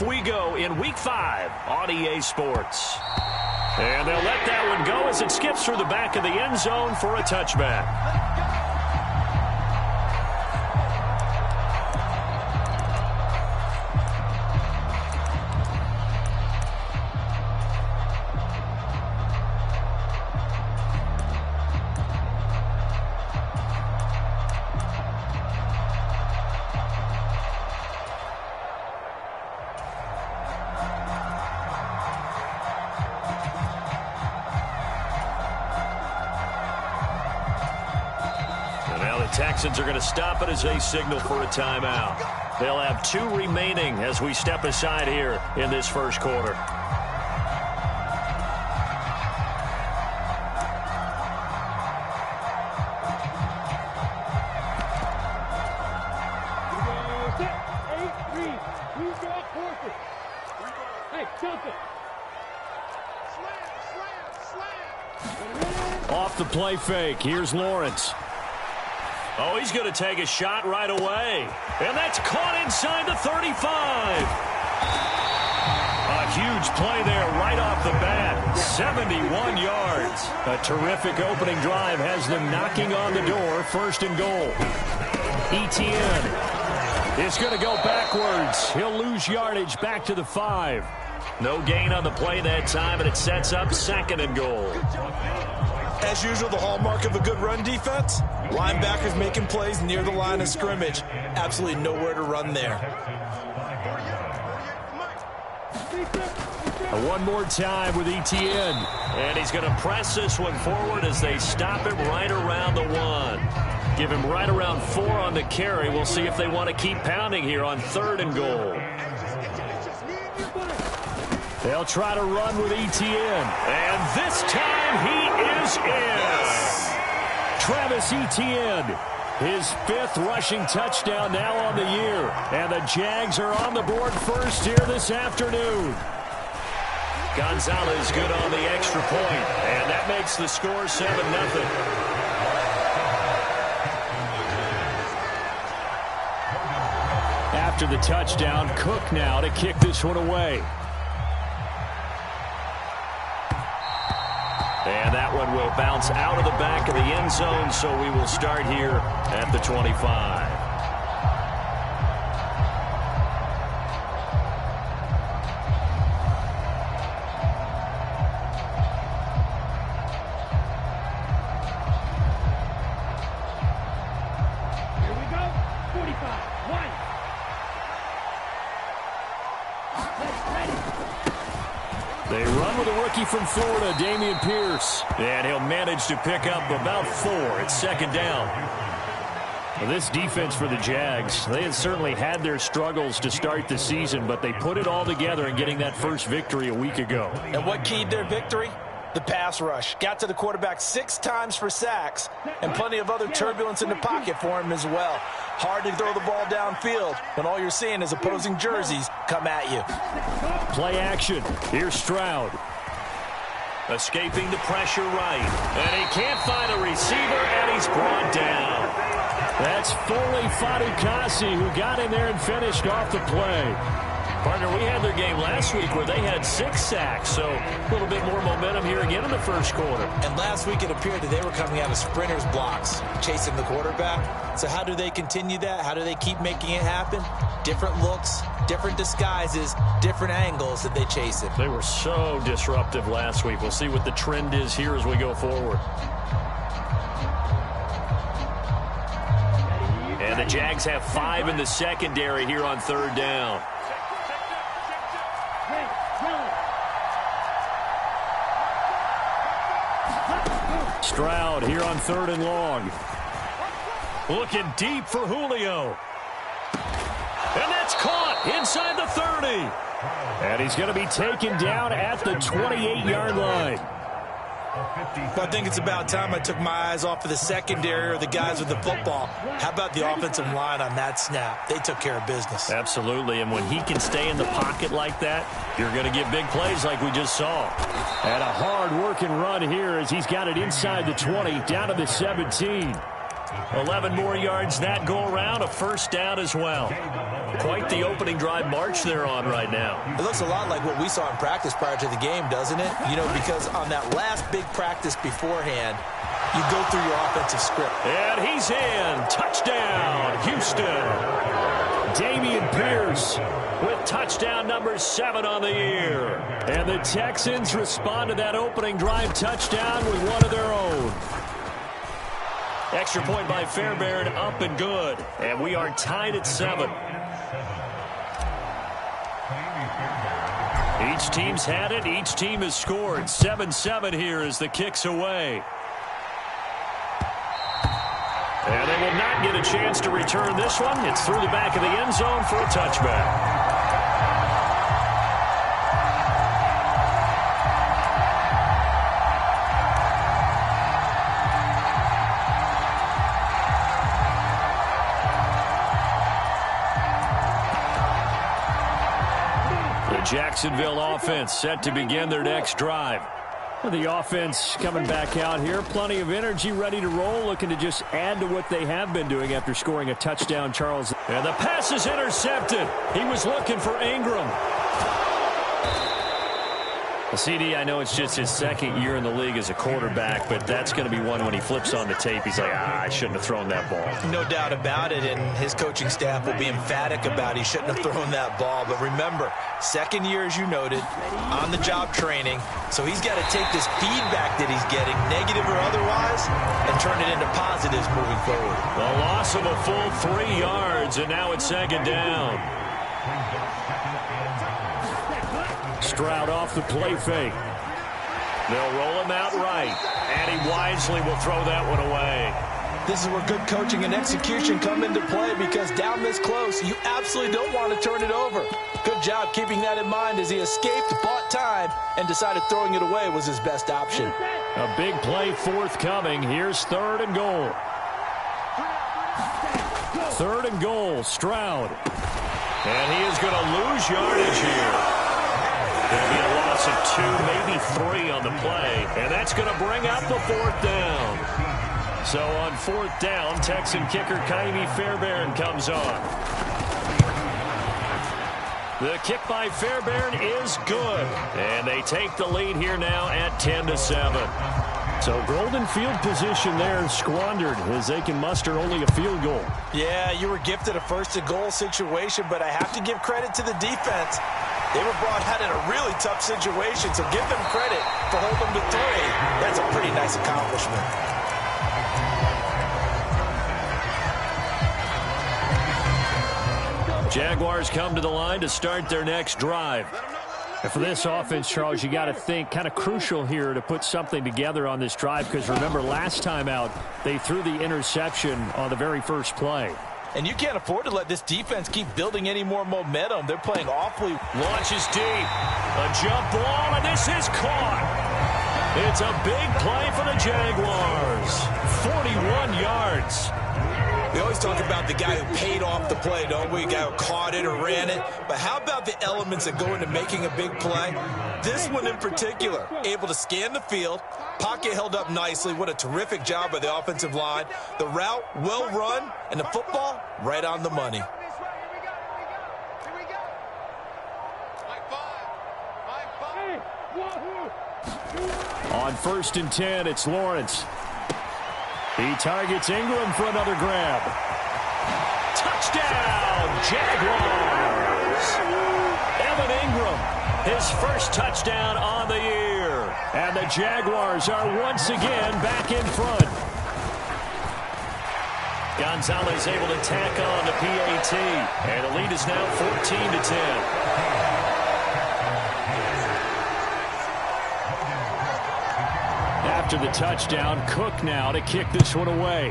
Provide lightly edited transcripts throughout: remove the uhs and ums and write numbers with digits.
off we go in Week 5 on EA Sports. And they'll let that one go as it skips through the back of the end zone for a touchback. Texans are going to stop it as they signal for a timeout. They'll have 2 remaining as we step aside here in this first quarter. Off the play fake. Here's Lawrence. Oh, he's going to take a shot right away. And that's caught inside the 35. A huge play there right off the bat. 71 yards. A terrific opening drive has them knocking on the door. First and goal. Etienne is going to go backwards. He'll lose yardage back to the 5. No gain on the play that time, and it sets up second and goal. As usual, the hallmark of a good run defense, linebackers making plays near the line of scrimmage. Absolutely nowhere to run there. One more time with Etienne. And he's going to press this one forward as they stop him right around the 1. Give him right around 4 on the carry. We'll see if they want to keep pounding here on third and goal. They'll try to run with Etienne. And this time he is in. Travis Etienne, his 5th rushing touchdown now on the year. And the Jags are on the board first here this afternoon. Gonzalez good on the extra point. And that makes the score 7-0. After the touchdown, Cook now to kick this one away. And that one will bounce out of the back of the end zone, so we will start here at the 25. Here we go. 45. 1. They run with a rookie from Florida, Dameon Pierce. And he'll manage to pick up about 4. It's second down. Well, this defense for the Jags, they had certainly had their struggles to start the season, but they put it all together in getting that first victory a week ago. And what keyed their victory? The pass rush. Got to the quarterback 6 times for sacks, and plenty of other turbulence in the pocket for him as well. Hard to throw the ball downfield when all you're seeing is opposing jerseys come at you. Play action. Here's Stroud. Escaping the pressure right. And he can't find a receiver, and he's brought down. That's Foley Fadukasi who got in there and finished off the play. Partner, we had their game last week where they had 6 sacks, so a little bit more momentum here again in the first quarter. And last week it appeared that they were coming out of sprinters blocks, chasing the quarterback. So how do they continue that? How do they keep making it happen? Different looks, different disguises, different angles that they chase it. They were so disruptive last week. We'll see what the trend is here as we go forward. And the Jags have 5 in the secondary here on third down. Stroud here on third and long. Looking deep for Julio. And that's caught inside the 30. And he's going to be taken down at the 28-yard line. Well, I think it's about time I took my eyes off of the secondary or the guys with the football. How about the offensive line on that snap? They took care of business. Absolutely, and when he can stay in the pocket like that, you're going to get big plays like we just saw. And a hard-working run here as he's got it inside the 20, down to the 17. 11 more yards that go around, a first down as well. Quite the opening drive march they're on right now. It looks a lot like what we saw in practice prior to the game, doesn't it? You know, because on that last big practice beforehand, you go through your offensive script. And he's in. Touchdown, Houston. Dameon Pierce with touchdown number 7 on the year. And the Texans respond to that opening drive touchdown with one of their own. Extra point by Fairbairn, up and good. And we are tied at 7. Each team's had it. Each team has scored. 7-7 here as the kick's away. And they will not get a chance to return this one. It's through the back of the end zone for a touchback. Jacksonville offense set to begin their next drive. The offense coming back out here. Plenty of energy, ready to roll, looking to just add to what they have been doing after scoring a touchdown, Charles. And the pass is intercepted. He was looking for Ingram. CD, I know it's just his second year in the league as a quarterback, but that's going to be one when he flips on the tape. He's like, I shouldn't have thrown that ball. No doubt about it, and his coaching staff will be emphatic about he shouldn't have thrown that ball. But remember, second year, as you noted, on-the-job training, so he's got to take this feedback that he's getting, negative or otherwise, and turn it into positives moving forward. The loss of a full 3 yards, and now it's second down. Stroud off the play fake. They'll roll him out right, and he wisely will throw that one away. This is where good coaching and execution come into play, because down this close, you absolutely don't want to turn it over. Good job keeping that in mind as he escaped, bought time, and decided throwing it away was his best option. A big play forthcoming. Here's 3rd and goal. 3rd and goal, Stroud. And he is going to lose yardage here. There'll be a loss of 2, maybe 3 on the play, and that's going to bring up the 4th down. So on 4th down, Texan kicker Kaimi Fairbairn comes on. The kick by Fairbairn is good, and they take the lead here now at 10-7. So golden field position there squandered as they can muster only a field goal. Yeah, you were gifted a 1st-and-goal situation, but I have to give credit to the defense. They were brought out in a really tough situation, so give them credit for holding them to 3. That's a pretty nice accomplishment. Jaguars come to the line to start their next drive. And for this offense, Charles, you got to think kind of crucial here to put something together on this drive, because remember last time out, they threw the interception on the very first play. And you can't afford to let this defense keep building any more momentum. They're playing awfully. Launches deep. A jump ball, and this is caught. It's a big play for the Jaguars. 41 yards. We always talk about the guy who paid off the play, don't we? The guy who caught it or ran it. But how about the elements that go into making a big play? This one in particular, able to scan the field, pocket held up nicely. What a terrific job by the offensive line. The route, well run, and the football, right on the money. On 1st and 10, it's Lawrence. He targets Ingram for another grab. Touchdown, Jaguars! Evan Ingram, his first touchdown on the year. And the Jaguars are once again back in front. Gonzalez able to tack on the PAT. And the lead is now 14-10. After the touchdown, Cook now to kick this one away.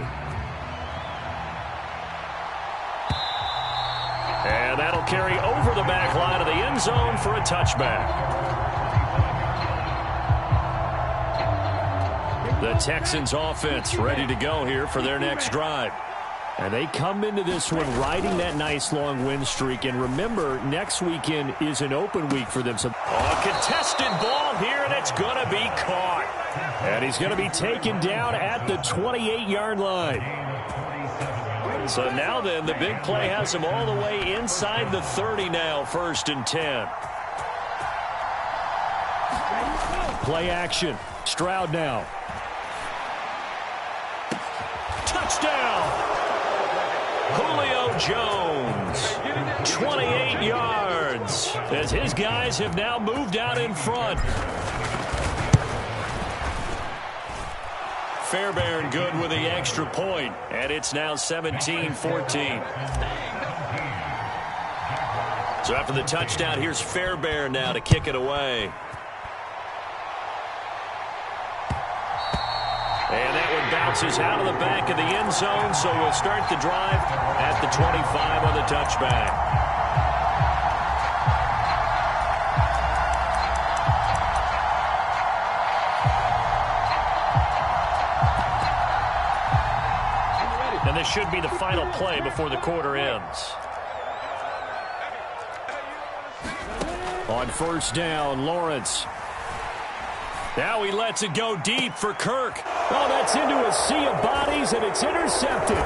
And that'll carry over the back line of the end zone for a touchback. The Texans offense ready to go here for their next drive. And they come into this one riding that nice long win streak. And remember, next weekend is an open week for them. So a contested ball here, and it's going to be caught. And he's going to be taken down at the 28-yard line. So now then, the big play has him all the way inside the 30 now, 1st and 10. Play action. Stroud now. Touchdown! Julio Jones. 28 yards as his guys have now moved out in front. Fairbairn good with the extra point, and it's now 17-14. So after the touchdown, here's Fairbairn now to kick it away. And that one bounces out of the back of the end zone, so we'll start the drive at the 25 on the touchback. And this should be the final play before the quarter ends. On 1st down, Lawrence. Now he lets it go deep for Kirk. Oh, that's into a sea of bodies, and it's intercepted.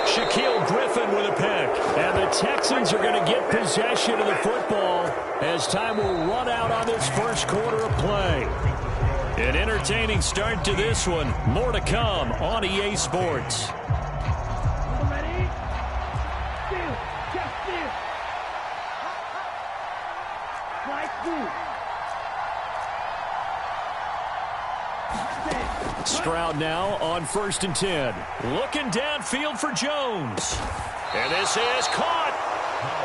Shaquille Griffin with a pick. And the Texans are going to get possession of the football as time will run out on this first quarter of play. An entertaining start to this one. More to come on EA Sports. Stroud now on 1st and 10. Looking downfield for Jones. And this is caught.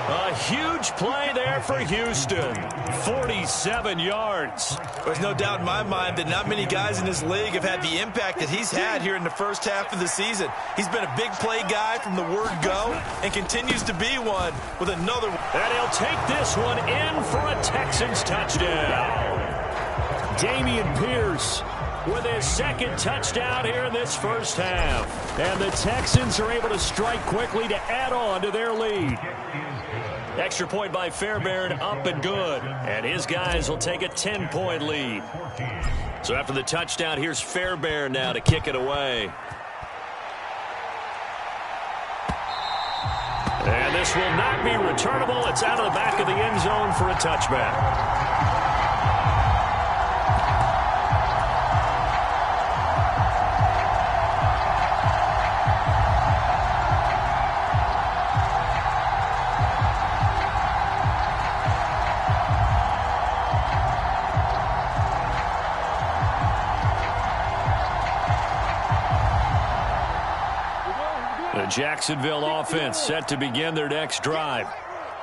A huge play there for Houston. 47 yards. There's no doubt in my mind that not many guys in this league have had the impact that he's had here in the first half of the season. He's been a big play guy from the word go and continues to be one with another one. And he'll take this one in for a Texans touchdown. Dameon Pierce with his 2nd touchdown here in this first half. And the Texans are able to strike quickly to add on to their lead. Extra point by Fairbairn, up and good. And his guys will take a 10-point lead. So after the touchdown, here's Fairbairn now to kick it away. And this will not be returnable. It's out of the back of the end zone for a touchback. The Jacksonville offense set to begin their next drive.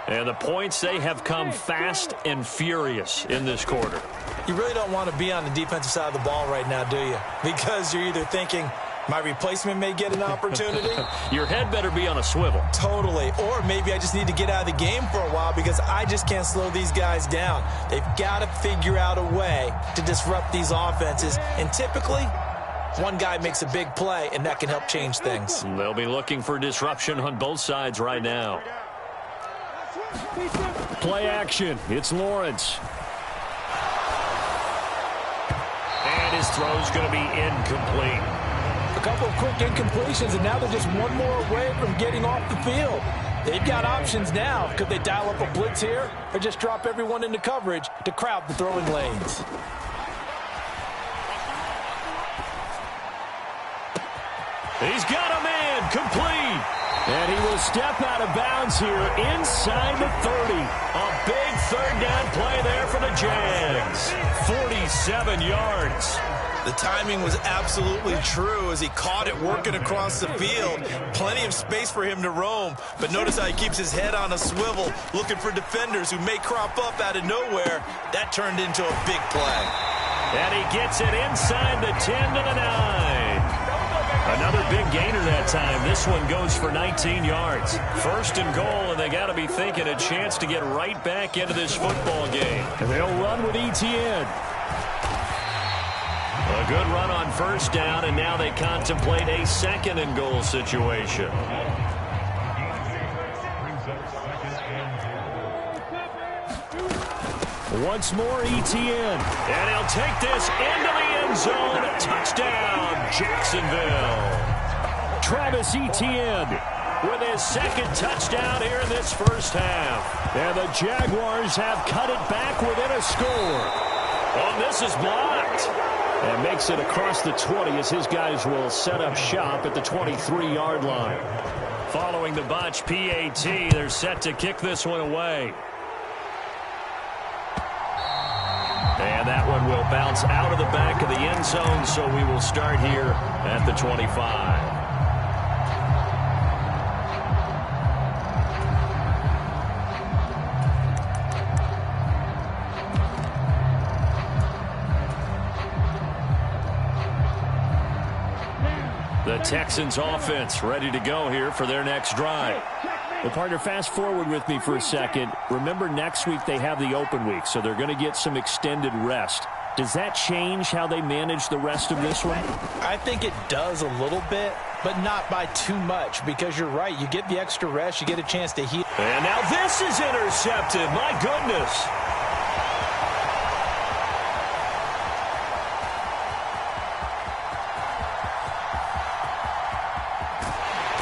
And the points, they have come fast and furious in this quarter. You really don't want to be on the defensive side of the ball right now, do you? Because you're either thinking, my replacement may get an opportunity. Your head better be on a swivel. Totally. Or maybe I just need to get out of the game for a while because I just can't slow these guys down. They've got to figure out a way to disrupt these offenses. And typically, one guy makes a big play, and that can help change things. They'll be looking for disruption on both sides right now. Play action. It's Lawrence. And his throw's going to be incomplete. A couple of quick incompletions, and now they're just one more away from getting off the field. They've got options now. Could they dial up a blitz here or just drop everyone into coverage to crowd the throwing lanes? He's got a man, complete. And he will step out of bounds here inside the 30. A big third down play there for the Jags. 47 yards. The timing was absolutely true as he caught it working across the field. Plenty of space for him to roam. But notice how he keeps his head on a swivel, looking for defenders who may crop up out of nowhere. That turned into a big play. And he gets it inside the 10 to the 9. Another big gainer that time. This one goes for 19 yards. First and goal, and they got to be thinking a chance to get right back into this football game. And they'll run with ETN. A good run on first down, and now they contemplate a 2nd and goal situation. Once more, ETN. And he'll take this into the end zone. Touchdown, Jacksonville. Travis Etienne with his second touchdown here in this first half. And the Jaguars have cut it back within a score. Oh, this is blocked. And makes it across the 20 as his guys will set up shop at the 23-yard line. Following the botch PAT, they're set to kick this one away. And that one will bounce out of the back of the end zone, so we will start here at the 25. The Texans offense ready to go here for their next drive. Well, partner, fast forward with me for a second. Remember, next week they have the open week, so they're going to get some extended rest. Does that change how they manage the rest of this one? I think it does a little bit, but not by too much, because you're right. You get the extra rest, you get a chance to heal. And now this is intercepted. My goodness.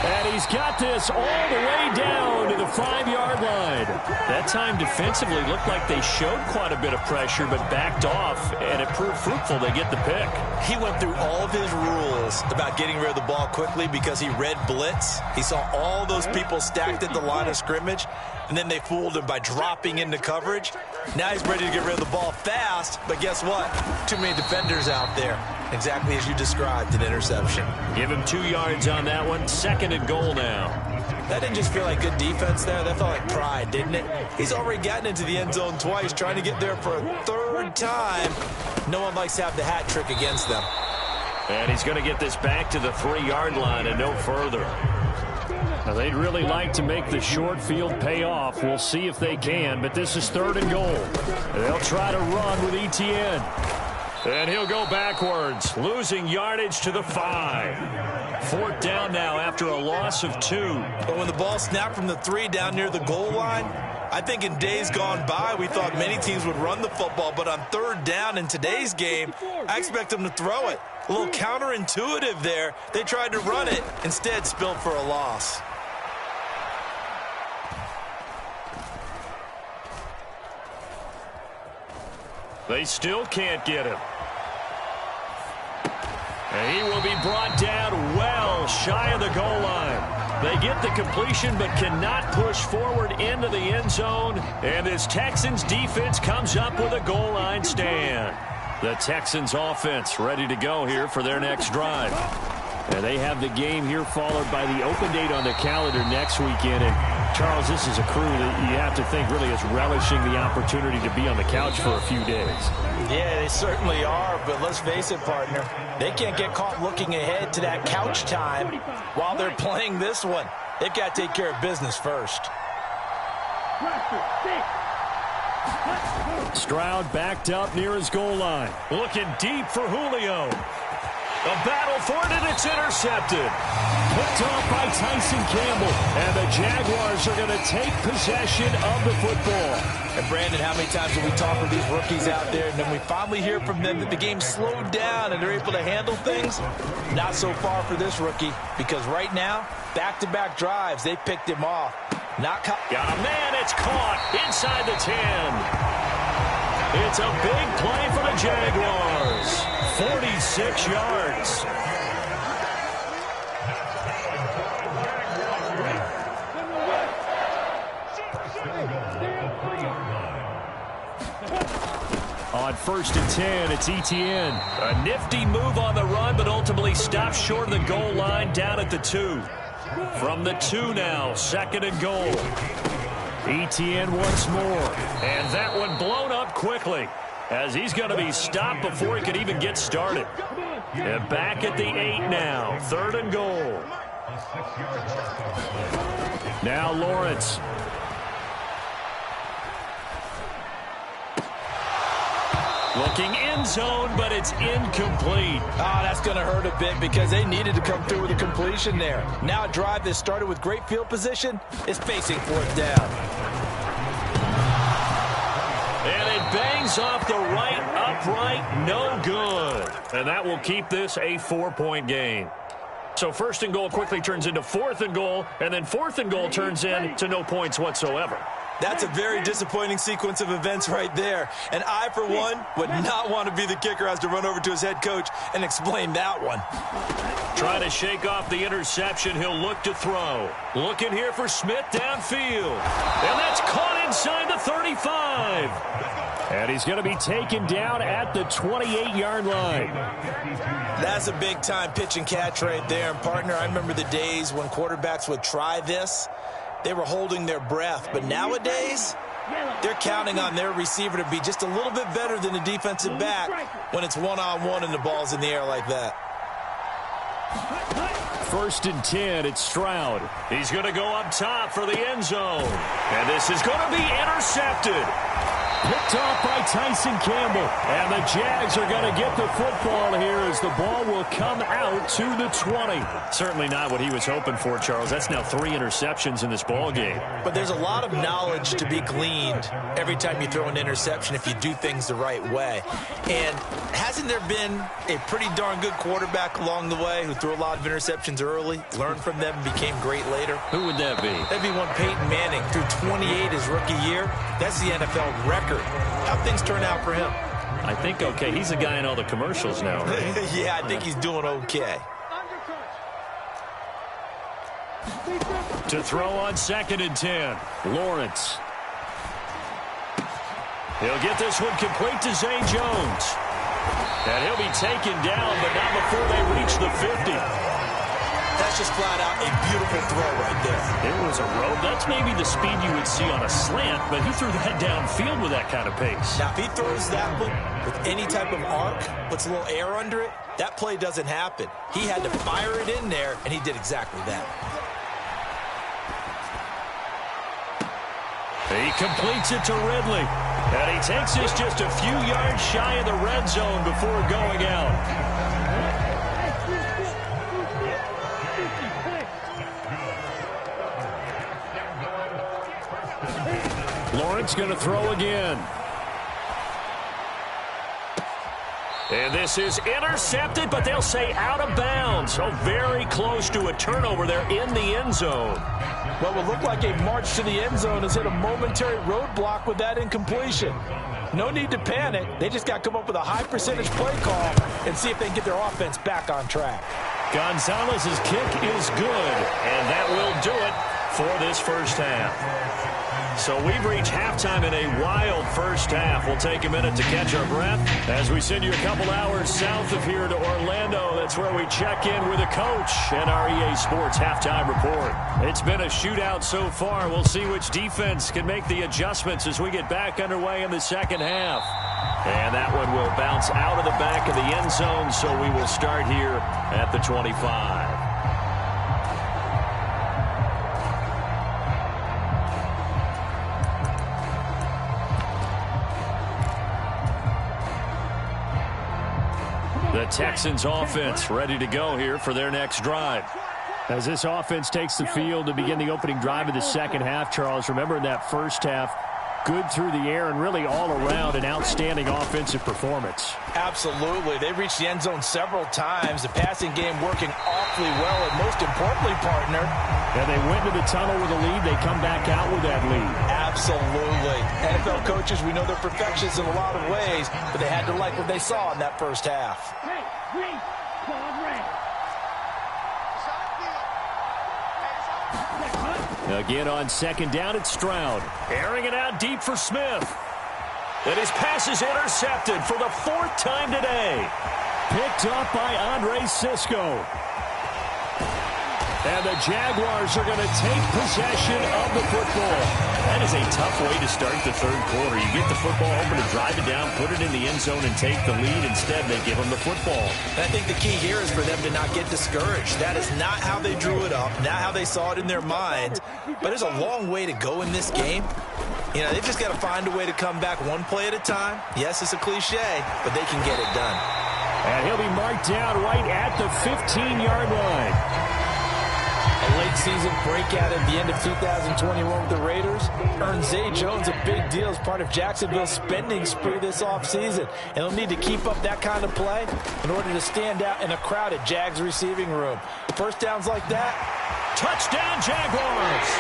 And he's got this all the way down to the 5-yard line. That time defensively looked like they showed quite a bit of pressure but backed off, and it proved fruitful. They get the pick. He went through all of his rules about getting rid of the ball quickly because he read blitz. He saw all those people stacked at the line of scrimmage, and then they fooled him by dropping into coverage. Now he's ready to get rid of the ball fast, but guess what? Too many defenders out there. Exactly as you described, an interception. Give him 2 yards on that one. 2nd and goal now. That didn't just feel like good defense there. That felt like pride, didn't it? He's already gotten into the end zone twice, trying to get there for a 3rd time. No one likes to have the hat trick against them. And he's going to get this back to the 3-yard line and no further. Now, they'd really like to make the short field pay off. We'll see if they can, but this is 3rd and goal. They'll try to run with Etienne. And he'll go backwards, losing yardage to the 5. 4th down now after a loss of 2. But when the ball snapped from the 3 down near the goal line, I think in days gone by, we thought many teams would run the football, but on 3rd down in today's game, I expect them to throw it. A little counterintuitive there. They tried to run it, instead spilled for a loss. They still can't get him. And he will be brought down well shy of the goal line. They get the completion but cannot push forward into the end zone. And this Texans defense comes up with a goal line stand. The Texans offense ready to go here for their next drive. And they have the game here followed by the open date on the calendar next weekend. And Charles, this is a crew that you have to think really is relishing the opportunity to be on the couch for a few days. Yeah, they certainly are, but let's face it, partner. They can't get caught looking ahead to that couch time while they're playing this one. They've got to take care of business first. Stroud backed up near his goal line. Looking deep for Julio. A battle for it, and it's intercepted. Picked off by Tyson Campbell. And the Jaguars are going to take possession of the football. And Brandon, how many times have we talked with these rookies out there, and then we finally hear from them that the game slowed down and they're able to handle things? Not so far for this rookie, because right now, back-to-back drives, they picked him off. Got a man, it's caught inside the 10. It's a big play for the Jaguars. 46 yards. On 1st and 10, it's Etienne. A nifty move on the run, but ultimately stopped short of the goal line down at the 2. From the 2 now, 2nd and goal. Etienne once more. And that one blown up quickly, as he's going to be stopped before he could even get started. And back at the 8 now, 3rd and goal. Now Lawrence. Looking end zone, but it's incomplete. Oh, that's going to hurt a bit because they needed to come through with a completion there. Now a drive that started with great field position is facing 4th down. And it bangs off the right upright, no good. And that will keep this a 4-point game. So first and goal quickly turns into fourth and goal, and then fourth and goal turns into no points whatsoever. That's a very disappointing sequence of events right there. And I, for one, would not want to be the kicker who has to run over to his head coach and explain that one. Trying to shake off the interception, he'll look to throw. Looking here for Smith downfield. And that's caught inside the 35. And he's going to be taken down at the 28-yard line. That's a big-time pitch and catch right there. And, partner, I remember the days when quarterbacks would try this. They were holding their breath. But nowadays, they're counting on their receiver to be just a little bit better than the defensive back when it's one-on-one and the ball's in the air like that. 1st and 10, it's Stroud. He's going to go up top for the end zone. And this is going to be intercepted. Picked off by Tyson Campbell. And the Jags are going to get the football here as the ball will come out to the 20. Certainly not what he was hoping for, Charles. That's now 3 interceptions in this ball game. But there's a lot of knowledge to be gleaned every time you throw an interception if you do things the right way. And hasn't there been a pretty darn good quarterback along the way who threw a lot of interceptions early, learned from them, and became great later? Who would that be? That'd be one Peyton Manning. Threw 28 his rookie year. That's the NFL record. How'd things turn out for him? I think okay. He's a guy in all the commercials now, right? Yeah, I think he's doing okay. To throw on 2nd and 10. Lawrence. He'll get this one complete to Zay Jones. And he'll be taken down, but not before they reach the 50. That's just flat out a beautiful throw right there. It was a rope. That's maybe the speed you would see on a slant, but he threw that downfield with that kind of pace. Now, if he throws that one with any type of arc, puts a little air under it, that play doesn't happen. He had to fire it in there, and he did exactly that. He completes it to Ridley. And he takes this just a few yards shy of the red zone before going out. Lawrence going to throw again. And this is intercepted, but they'll say out of bounds. So very close to a turnover there in the end zone. What would look like a march to the end zone has hit a momentary roadblock with that incompletion. No need to panic. They just got to come up with a high percentage play call and see if they can get their offense back on track. Gonzalez's kick is good, and that will do it for this first half. So we've reached halftime in a wild first half. We'll take a minute to catch our breath as we send you a couple hours south of here to Orlando. That's where we check in with a coach and our EA Sports halftime report. It's been a shootout so far. We'll see which defense can make the adjustments as we get back underway in the second half. And that one will bounce out of the back of the end zone, so we will start here at the 25. The Texans offense ready to go here for their next drive. As this offense takes the field to begin the opening drive of the second half, Charles, remember in that first half, good through the air and really all around an outstanding offensive performance. Absolutely. They reached the end zone several times. The passing game working awfully well, and most importantly, partner. And they went into the tunnel with a lead. They come back out with that lead. Absolutely. NFL coaches, we know they're perfectionists in a lot of ways, but they had to like what they saw in that first half. Again on second down, it's Stroud. Airing it out deep for Smith. And his pass is intercepted for the 4th time today. Picked up by Andre Sisco. And the Jaguars are going to take possession of the football. That is a tough way to start the third quarter. You get the football open to drive it down, put it in the end zone, and take the lead. Instead, they give them the football. And I think the key here is for them to not get discouraged. That is not how they drew it up, not how they saw it in their minds. But there's a long way to go in this game. You know, they've just got to find a way to come back one play at a time. Yes, it's a cliche, but they can get it done. And he'll be marked down right at the 15-yard line. And A late season breakout at the end of 2021 with the Raiders earned Zay Jones a big deal as part of Jacksonville's spending spree this offseason. And they'll need to keep up that kind of play in order to stand out in a crowded Jags receiving room. First downs like that. Touchdown, Jaguars.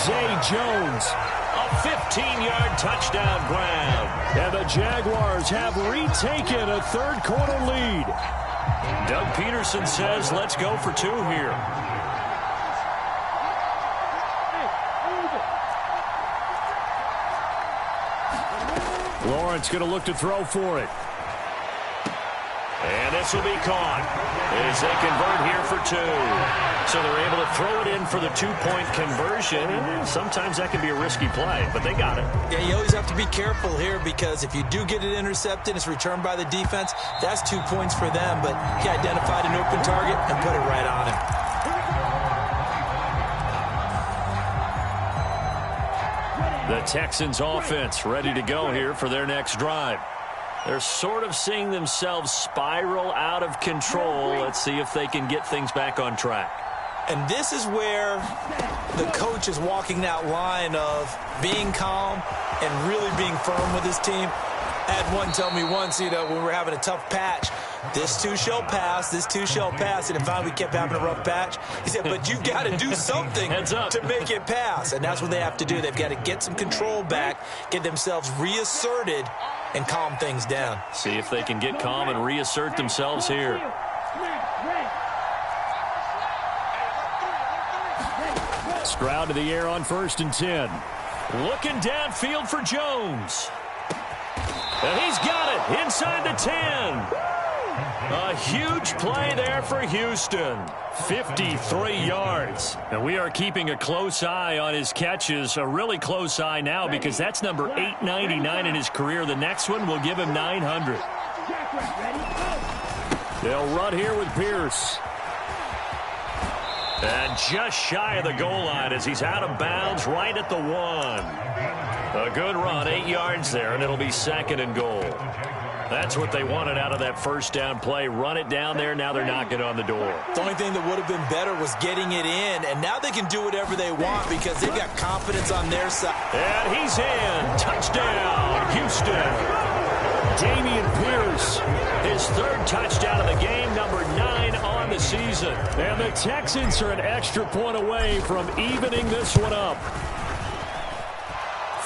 Zay Jones, a 15-yard touchdown grab. And the Jaguars have retaken a third-quarter lead. Doug Peterson says, let's go for two here. Lawrence going to look to throw for it. And this will be caught as they convert here for two. So they're able to throw it in for the two-point conversion. Sometimes that can be a risky play, but they got it. Yeah, you always have to be careful here because if you do get it intercepted, it's returned by the defense, that's 2 points for them. But he identified an open target and put it right on him. The Texans offense ready to go here for their next drive. They're sort of seeing themselves spiral out of control. Let's see if they can get things back on track. And this is where the coach is walking that line of being calm and really being firm with his team. I had one tell me once, when we were having a tough patch, this too shall pass, this too shall pass. And finally we kept having a rough patch. He said, but you've got to do something to make it pass. And that's what they have to do. They've got to get some control back, get themselves reasserted, and calm things down. See if they can get calm and reassert themselves here. Stroud to the air on 1st and 10. Looking downfield for Jones. And he's got it inside the 10. A huge play there for Houston. 53 yards. And we are keeping a close eye on his catches. A really close eye now because that's number 899 in his career. The next one will give him 900. They'll run here with Pierce. And just shy of the goal line as he's out of bounds right at the 1. A good run, 8 yards there, and it'll be 2nd and goal. That's what they wanted out of that first down play. Run it down there. Now they're knocking on the door. The only thing that would have been better was getting it in, and now they can do whatever they want because they've got confidence on their side. And he's in. Touchdown, Houston. Dameon Pierce, his 3rd touchdown of the game, number 9 on the season. And the Texans are an extra point away from evening this one up.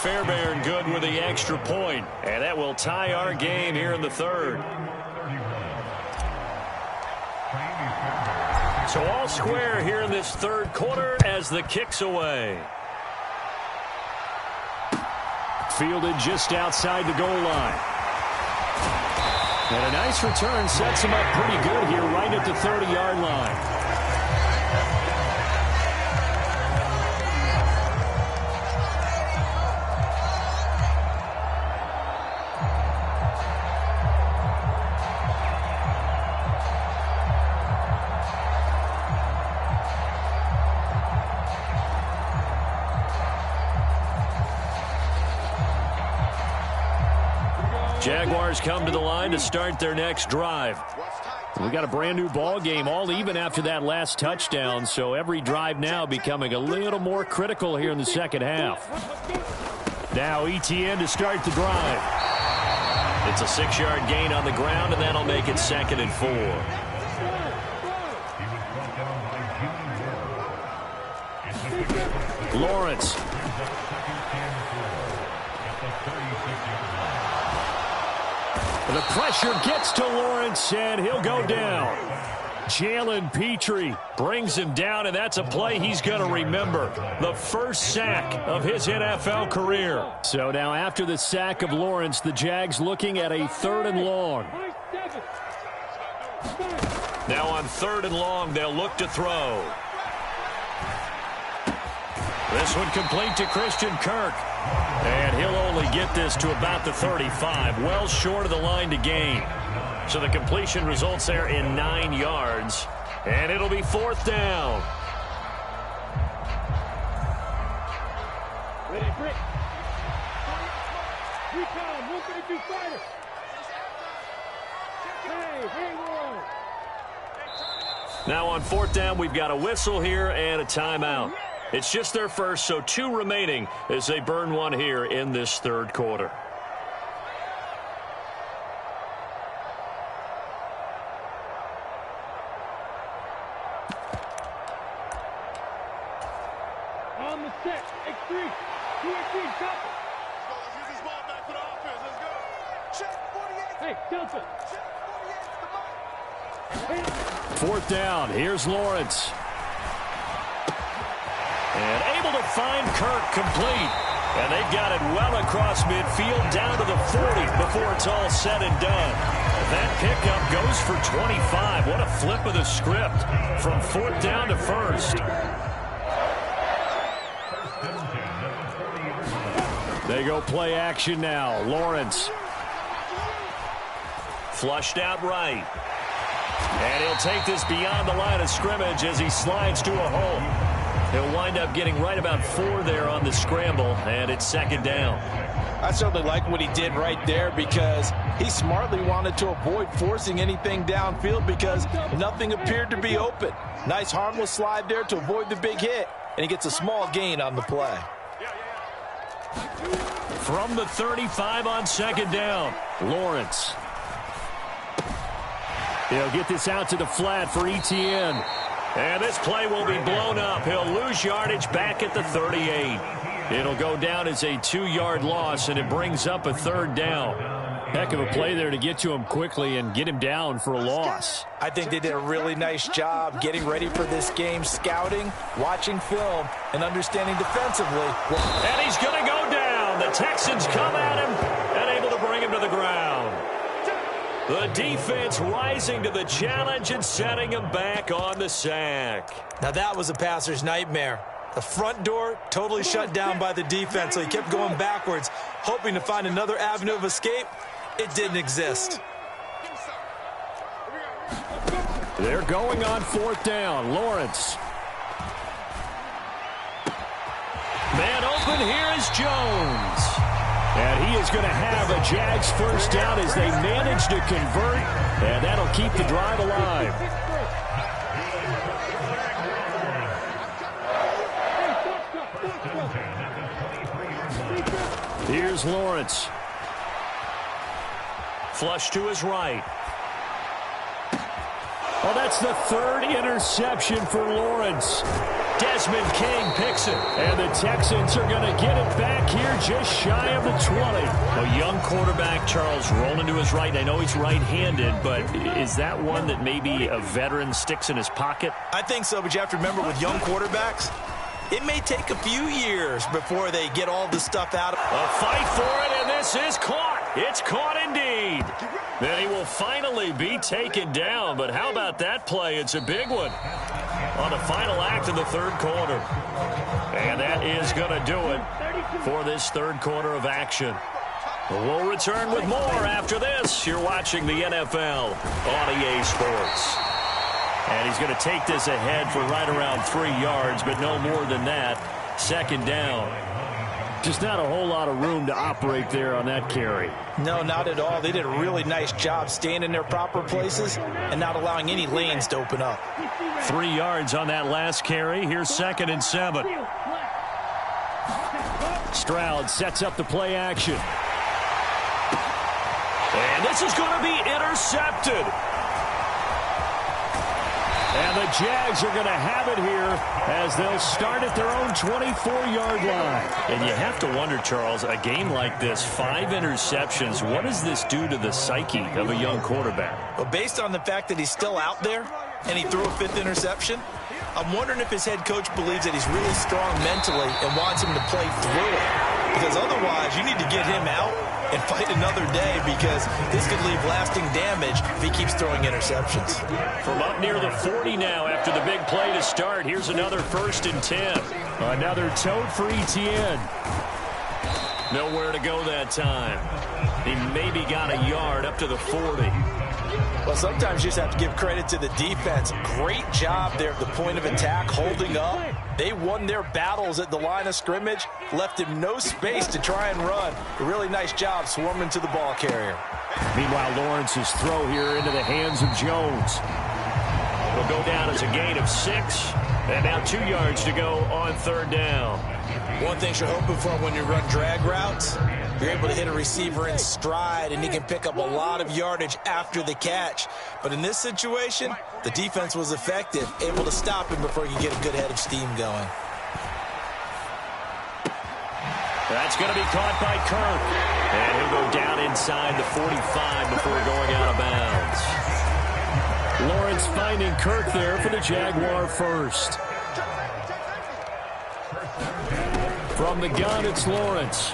Fairbairn good with the extra point, and that will tie our game here in the 3rd. So all square here in this 3rd quarter as the kick's away. Fielded just outside the goal line. And a nice return sets him up pretty good here right at the 30-yard line. Jaguars come to the line to start their next drive. We got a brand new ball game, all even after that last touchdown, so every drive now becoming a little more critical here in the second half. Now ETN to start the drive. It's a 6-yard gain on the ground, and that'll make it 2nd and 4. Lawrence. The pressure gets to Lawrence, and he'll go down. Jalen Petrie brings him down, and that's a play he's going to remember. The first sack of his NFL career. So now after the sack of Lawrence, the Jags looking at a 3rd and long. Now on 3rd and long, they'll look to throw. This one complete to Christian Kirk. And he'll only get this to about the 35, well short of the line to gain. So the completion results there in 9 yards. And it'll be 4th down. Ready, Brick. Recon, 132 fighter. Hey, one. Now on fourth down, we've got a whistle here and a timeout. It's just their first, so 2 remaining as they burn one here in this third quarter. On the set. X3. 2 X3. Stop. Let's use this ball back for the offense. Let's go. Check 48. Hey, Delta. Check 48 is the mark. Fourth down. Here's Lawrence. And able to find Kirk complete. And they've got it well across midfield down to the 40 before it's all said and done. That pickup goes for 25. What a flip of the script from fourth down to first. They go play action now. Lawrence. Flushed out right. And he'll take this beyond the line of scrimmage as he slides to a hole. He'll wind up getting right about 4 there on the scramble, and it's second down. I certainly like what he did right there because he smartly wanted to avoid forcing anything downfield because nothing appeared to be open. Nice harmless slide there to avoid the big hit, and he gets a small gain on the play. From the 35 on second down, Lawrence. He'll get this out to the flat for Etienne. And this play will be blown up. He'll lose yardage back at the 38. It'll go down as a 2-yard loss, and it brings up a third down. Heck of a play there to get to him quickly and get him down for a loss. I think they did a really nice job getting ready for this game, scouting, watching film, and understanding defensively. And he's going to go down. The Texans come at him and able to bring him to the ground. The defense rising to the challenge and setting him back on the sack. Now that was a passer's nightmare. The front door totally shut down by the defense, so he kept going backwards, hoping to find another avenue of escape. It didn't exist. They're going on fourth down. Lawrence. Man open, here is Jones. And he is going to have a Jags first down as they manage to convert, and that'll keep the drive alive. Here's Lawrence. Flush to his right. Oh, that's the 3rd interception for Lawrence. Desmond King picks it, and the Texans are going to get it back here just shy of the 20. A young quarterback, Charles, rolling to his right. I know he's right-handed, but is that one that maybe a veteran sticks in his pocket? I think so, but you have to remember with young quarterbacks, it may take a few years before they get all this stuff out. A fight for it, and this is caught. It's caught indeed. Then he will finally be taken down, but how about that play? It's a big one on the final act of the third quarter. And that is going to do it for this third quarter of action. We'll return with more after this. You're watching the NFL on EA Sports. And he's going to take this ahead for right around 3 yards, but no more than that. Second down. Just not a whole lot of room to operate there on that carry. No, not at all. They did a really nice job staying in their proper places and not allowing any lanes to open up. 3 yards on that last carry. Here's 2nd and 7. Stroud sets up the play action. And this is going to be intercepted. And the Jags are going to have it here as they'll start at their own 24-yard line. And you have to wonder, Charles, a game like this, 5 interceptions, what does this do to the psyche of a young quarterback? Well, based on the fact that he's still out there and he threw a 5th interception, I'm wondering if his head coach believes that he's really strong mentally and wants him to play through it. Because otherwise, you need to get him out and fight another day because this could leave lasting damage if he keeps throwing interceptions. From up near the 40 now after the big play to start, here's another 1st and 10. Another tote for Etienne. Nowhere to go that time. He maybe got a yard up to the 40. Well, sometimes you just have to give credit to the defense. Great job there at the point of attack, holding up. They won their battles at the line of scrimmage, left him no space to try and run. A really nice job swarming to the ball carrier. Meanwhile, Lawrence's throw here into the hands of Jones. It'll go down as a gain of 6. And now 2 yards to go on 3rd down. One thing you're hoping for when you run drag routes, you're able to hit a receiver in stride, and he can pick up a lot of yardage after the catch. But in this situation, the defense was effective, able to stop him before he could get a good head of steam going. That's going to be caught by Kirk. And he'll go down inside the 45 before going out of bounds. Lawrence finding Kirk there for the Jaguar first. From the gun, it's Lawrence.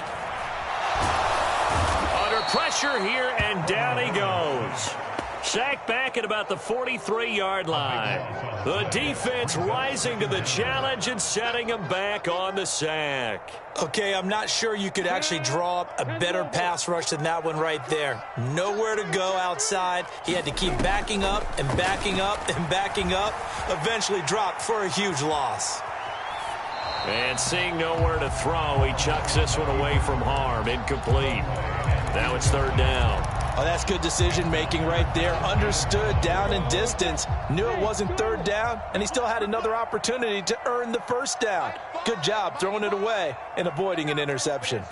Under pressure here, and down he goes. Sacked back at about the 43-yard line. The defense rising to the challenge and setting him back on the sack. Okay, I'm not sure you could actually draw up a better pass rush than that one right there. Nowhere to go outside. He had to keep backing up and backing up and backing up. Eventually dropped for a huge loss. And seeing nowhere to throw, he chucks this one away from harm. Incomplete. Now it's 3rd down. Oh, that's good decision-making right there. Understood down and distance. Knew it wasn't 3rd down, and he still had another opportunity to earn the 1st down. Good job throwing it away and avoiding an interception.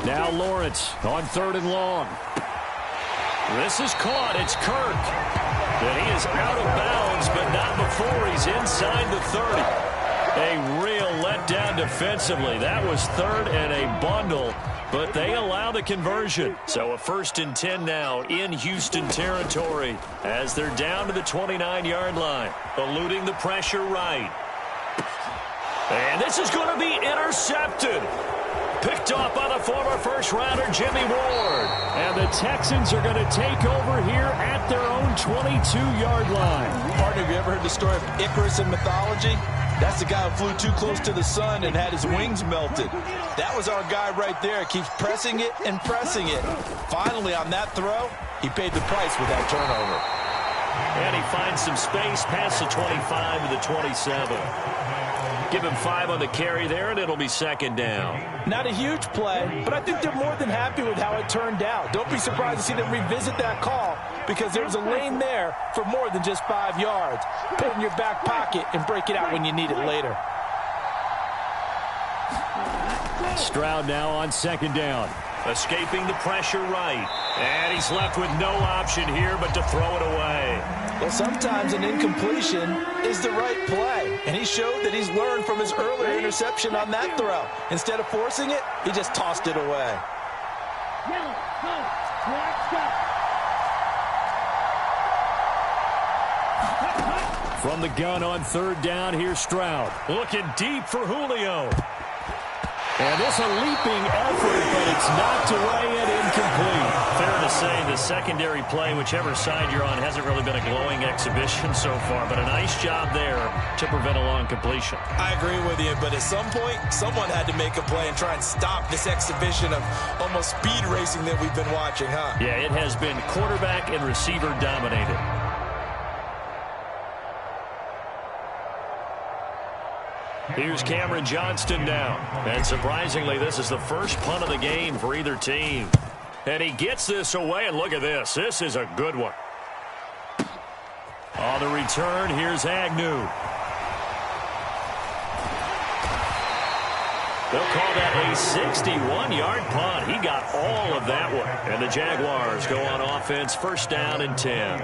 Now Lawrence on 3rd and long. This is caught. It's Kirk. And he is out of bounds, but not before he's inside the 30. A real letdown defensively. That was 3rd and a bundle. But they allow the conversion. So a 1st and 10 now in Houston territory as they're down to the 29-yard line. Eluding the pressure right. And this is going to be intercepted. Picked off by the former first-rounder Jimmy Ward. And the Texans are going to take over here at their own 22-yard line. Partner, have you ever heard the story of Icarus in mythology? That's the guy who flew too close to the sun and had his wings melted. That was our guy right there. Keeps pressing it and pressing it. Finally, on that throw, he paid the price with that turnover. And he finds some space past the 25 to the 27. Give him 5 on the carry there, and it'll be 2nd down. Not a huge play, but I think they're more than happy with how it turned out. Don't be surprised to see them revisit that call because there's a lane there for more than just 5 yards. Put it in your back pocket and break it out when you need it later. Stroud now on 2nd down. Escaping the pressure right. And he's left with no option here but to throw it away. Well, sometimes an incompletion is the right play. And he showed that he's learned from his earlier interception on that throw. Instead of forcing it, he just tossed it away. From the gun on 3rd down, here's Stroud. Looking deep for Julio. And this a leaping effort, but it's knocked away and incomplete. Fair to say the secondary play, whichever side you're on, hasn't really been a glowing exhibition so far, but a nice job there to prevent a long completion. I agree with you, but at some point, someone had to make a play and try and stop this exhibition of almost speed racing that we've been watching, huh? Yeah, it has been quarterback and receiver dominated. Here's Cameron Johnston now. And surprisingly, this is the first punt of the game for either team. And he gets this away, and look at this. This is a good one. On the return, here's Agnew. They'll call that a 61-yard punt. He got all of that one. And the Jaguars go on offense, 1st down and 10.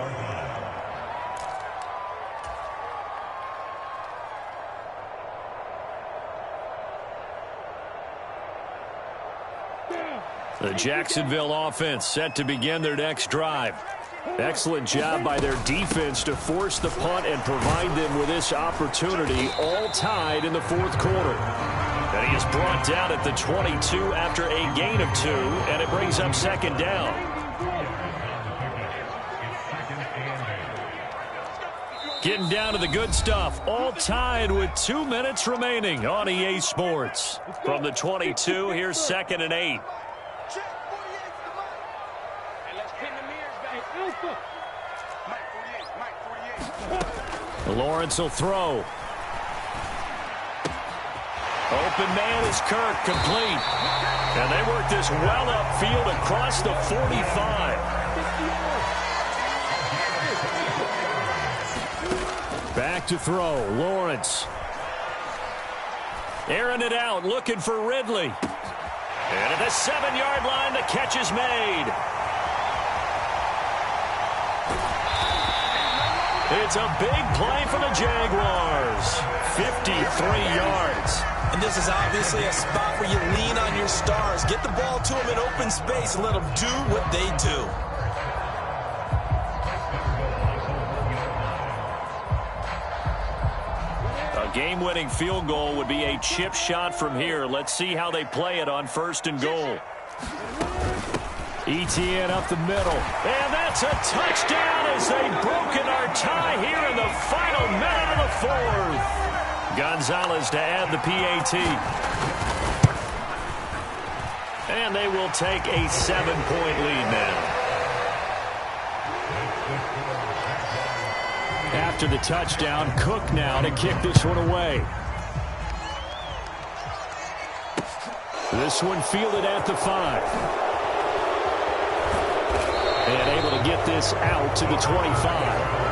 The Jacksonville offense set to begin their next drive. Excellent job by their defense to force the punt and provide them with this opportunity, all tied in the 4th quarter. And he is brought down at the 22 after a gain of 2, and it brings up 2nd down. Getting down to the good stuff, all tied with 2 minutes remaining on EA Sports. From the 22, here's 2nd and 8. Lawrence will throw. Open man is Kirk, complete. And they work this well upfield across the 45. Back to throw, Lawrence. Airing it out, looking for Ridley. And at the 7-yard line, the catch is made. It's a big play for the Jaguars. 53 yards. And this is obviously a spot where you lean on your stars. Get the ball to them in open space and let them do what they do. A game-winning field goal would be a chip shot from here. Let's see how they play it on 1st and goal. ETN up the middle. And that's a touchdown as they've broken our tie here in the final minute of the 4th. Gonzalez to add the PAT. And they will take a 7-point lead now. After the touchdown, Cook now to kick this one away. This one fielded at the 5. And able to get this out to the 25.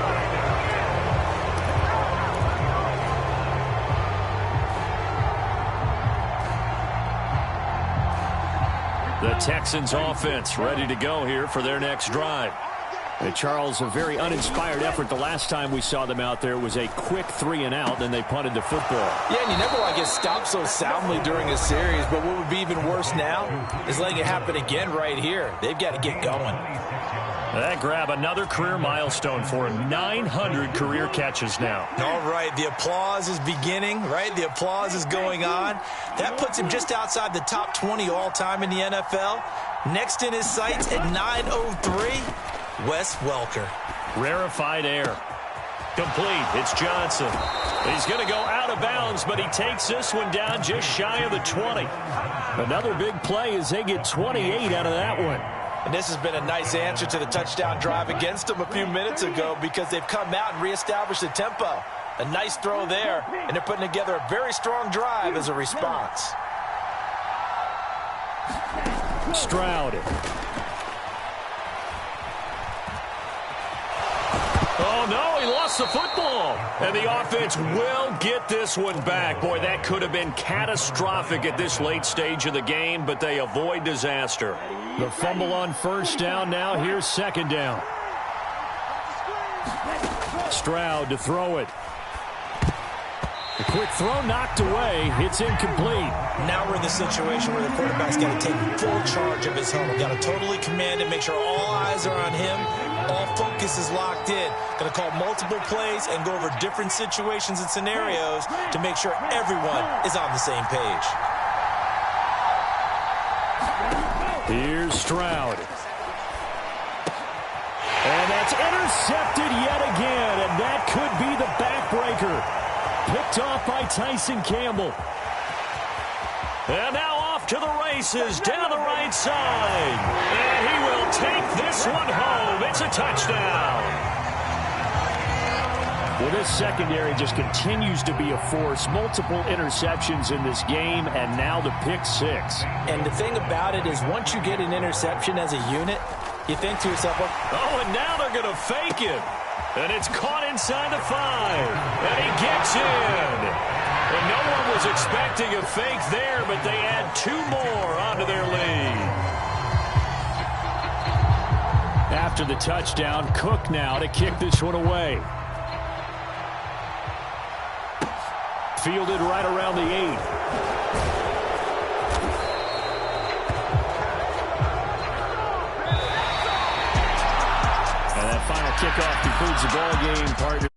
The Texans offense ready to go here for their next drive. Charles, a very uninspired effort. The last time we saw them out there was a quick 3-and-out, then they punted the football. Yeah, and you never want to get stopped so soundly during a series, but what would be even worse now is letting it happen again right here. They've got to get going. That grab another career milestone for him. 900 career catches now. All right, the applause is beginning, right? The applause is going on. That puts him just outside the top 20 all-time in the NFL. Next in his sights at 903, Wes Welker. Rarefied air. Complete. It's Johnson. He's going to go out of bounds, but he takes this one down just shy of the 20. Another big play as they get 28 out of that one. And this has been a nice answer to the touchdown drive against them a few minutes ago because they've come out and reestablished the tempo. A nice throw there, and they're putting together a very strong drive as a response. Stroud. Oh, no, he lost the football. And the offense will get this one back. Boy, that could have been catastrophic at this late stage of the game, but they avoid disaster. The fumble on 1st down now. Here's 2nd down. Stroud to throw it. A quick throw knocked away. It's incomplete. Now we're in the situation where the quarterback's got to take full charge of his huddle. Got to totally command it, make sure all eyes are on him. All focus is locked in. Going to call multiple plays and go over different situations and scenarios to make sure everyone is on the same page. Here's Stroud. And that's intercepted yet again, and that could be the backbreaker. Picked off by Tyson Campbell. And now off to the races down the right side. And he will take this one home. It's a touchdown. Well, this secondary just continues to be a force. Multiple interceptions in this game, and now the pick 6. And the thing about it is once you get an interception as a unit, you think to yourself, oh, and now they're going to fake it. And it's caught inside the 5. And he gets in. And no one was expecting a fake there, but they add 2 more onto their lead. After the touchdown, Cook now to kick this one away. Fielded right around the 8. And that final kickoff concludes the ball game, partner.